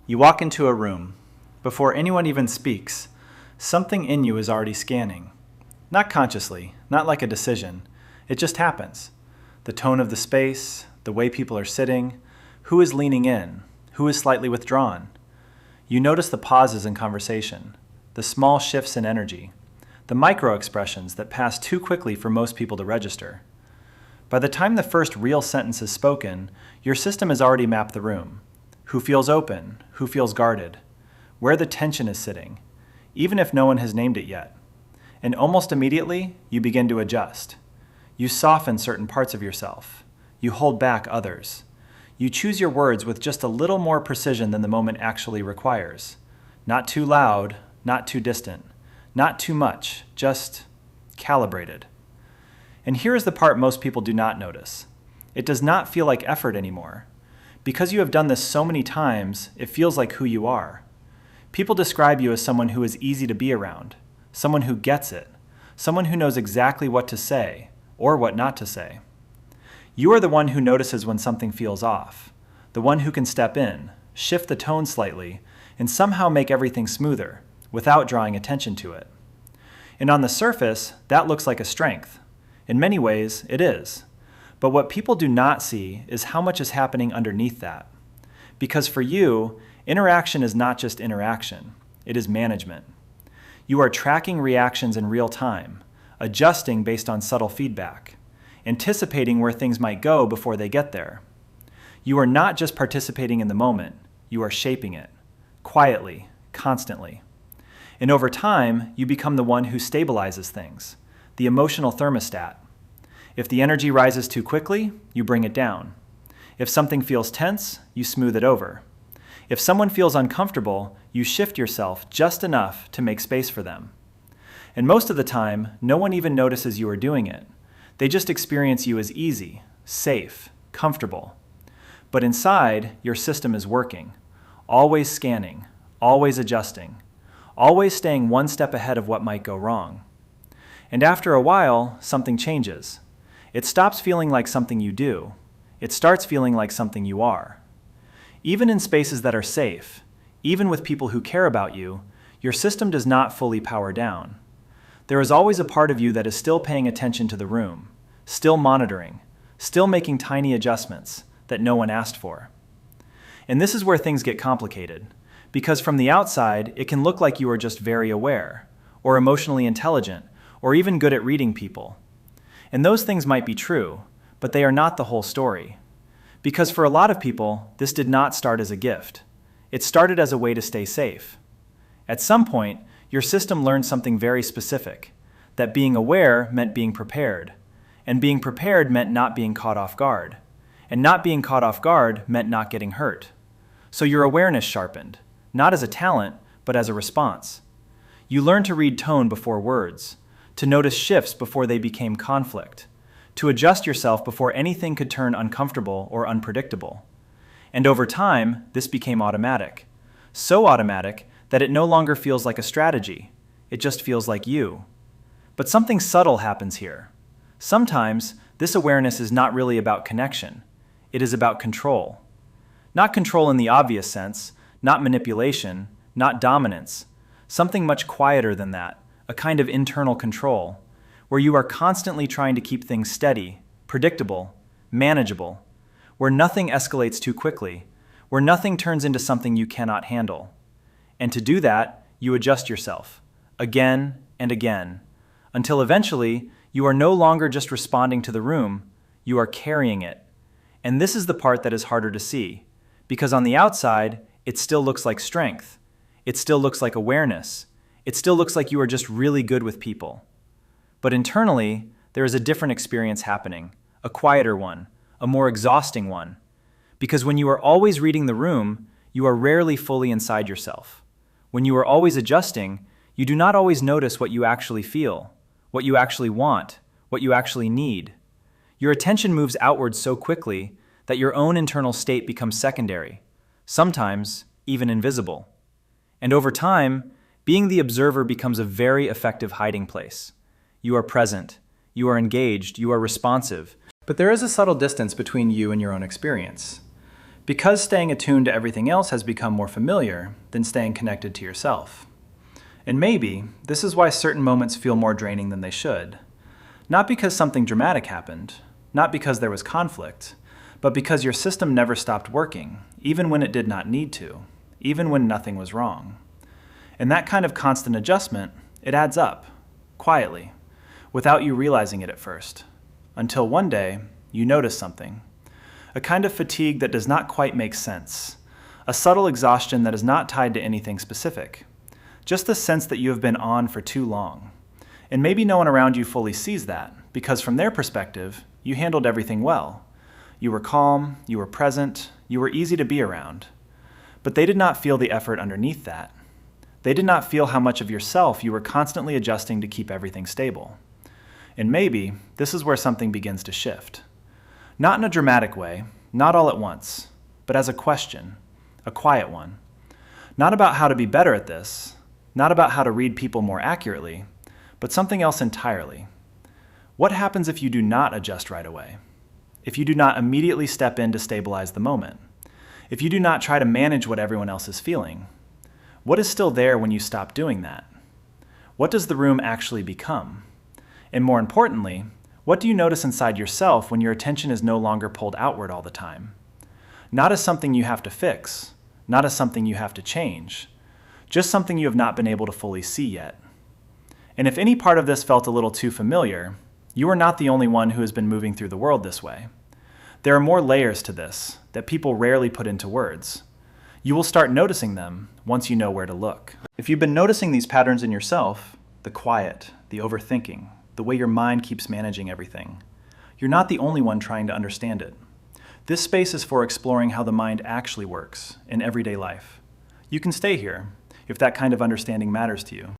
You walk into a room. Before anyone even speaks, something in you is already scanning. Not consciously, not like a decision. It just happens. The tone of the space, the way people are sitting, who is leaning in, who is slightly withdrawn. You notice the pauses in conversation, the small shifts in energy, the micro-expressions that pass too quickly for most people to register. By the time the first real sentence is spoken, your system has already mapped the room. Who feels open, who feels guarded, where the tension is sitting, even if no one has named it yet. And almost immediately, you begin to adjust. You soften certain parts of yourself. You hold back others. You choose your words with just a little more precision than the moment actually requires. Not too loud, not too distant, not too much, just calibrated. And here is the part most people do not notice. It does not feel like effort anymore. Because you have done this so many times, it feels like who you are. People describe you as someone who is easy to be around, someone who gets it, someone who knows exactly what to say or what not to say. You are the one who notices when something feels off, the one who can step in, shift the tone slightly, and somehow make everything smoother without drawing attention to it. And on the surface, that looks like a strength. In many ways, it is. But what people do not see is how much is happening underneath that. Because for you, interaction is not just interaction, it is management. You are tracking reactions in real time, adjusting based on subtle feedback, anticipating where things might go before they get there. You are not just participating in the moment, you are shaping it, quietly, constantly. And over time, you become the one who stabilizes things, the emotional thermostat. If the energy rises too quickly, you bring it down. If something feels tense, you smooth it over. If someone feels uncomfortable, you shift yourself just enough to make space for them. And most of the time, no one even notices you are doing it. They just experience you as easy, safe, comfortable. But inside, your system is working, always scanning, always adjusting, always staying one step ahead of what might go wrong. And after a while, something changes. It stops feeling like something you do. It starts feeling like something you are. Even in spaces that are safe, even with people who care about you, your system does not fully power down. There is always a part of you that is still paying attention to the room, still monitoring, still making tiny adjustments that no one asked for. And this is where things get complicated, because from the outside, it can look like you are just very aware, or emotionally intelligent, or even good at reading people. And those things might be true, but they are not the whole story. Because for a lot of people, this did not start as a gift. It started as a way to stay safe. At some point, your system learned something very specific, that being aware meant being prepared, and being prepared meant not being caught off guard, and not being caught off guard meant not getting hurt. So your awareness sharpened, not as a talent, but as a response. You learned to read tone before words, to notice shifts before they became conflict, to adjust yourself before anything could turn uncomfortable or unpredictable. And over time, this became automatic. So automatic that it no longer feels like a strategy. It just feels like you. But something subtle happens here. Sometimes, this awareness is not really about connection. It is about control. Not control in the obvious sense, not manipulation, not dominance. Something much quieter than that. A kind of internal control, where you are constantly trying to keep things steady, predictable, manageable, where nothing escalates too quickly, where nothing turns into something you cannot handle. And to do that, you adjust yourself, again and again, until eventually you are no longer just responding to the room, you are carrying it. And this is the part that is harder to see, because on the outside, it still looks like strength. It still looks like awareness. It still looks like you are just really good with people. But internally, there is a different experience happening, a quieter one, a more exhausting one. Because when you are always reading the room, you are rarely fully inside yourself. When you are always adjusting, you do not always notice what you actually feel, what you actually want, what you actually need. Your attention moves outward so quickly that your own internal state becomes secondary, sometimes even invisible. And over time, being the observer becomes a very effective hiding place. You are present, you are engaged, you are responsive, but there is a subtle distance between you and your own experience. Because staying attuned to everything else has become more familiar than staying connected to yourself. And maybe this is why certain moments feel more draining than they should. Not because something dramatic happened, not because there was conflict, but because your system never stopped working, even when it did not need to, even when nothing was wrong. And that kind of constant adjustment, it adds up, quietly, without you realizing it at first, until one day you notice something. A kind of fatigue that does not quite make sense, a subtle exhaustion that is not tied to anything specific, just the sense that you have been on for too long. And maybe no one around you fully sees that, because from their perspective, you handled everything well. You were calm, you were present, you were easy to be around. But they did not feel the effort underneath that. They did not feel how much of yourself you were constantly adjusting to keep everything stable. And maybe this is where something begins to shift. Not in a dramatic way, not all at once, but as a question, a quiet one. Not about how to be better at this, not about how to read people more accurately, but something else entirely. What happens if you do not adjust right away? If you do not immediately step in to stabilize the moment? If you do not try to manage what everyone else is feeling? What is still there when you stop doing that? What does the room actually become? And more importantly, what do you notice inside yourself when your attention is no longer pulled outward all the time? Not as something you have to fix, not as something you have to change, just something you have not been able to fully see yet. And if any part of this felt a little too familiar, you are not the only one who has been moving through the world this way. There are more layers to this that people rarely put into words. You will start noticing them once you know where to look. If you've been noticing these patterns in yourself, the quiet, the overthinking, the way your mind keeps managing everything, you're not the only one trying to understand it. This space is for exploring how the mind actually works in everyday life. You can stay here if that kind of understanding matters to you.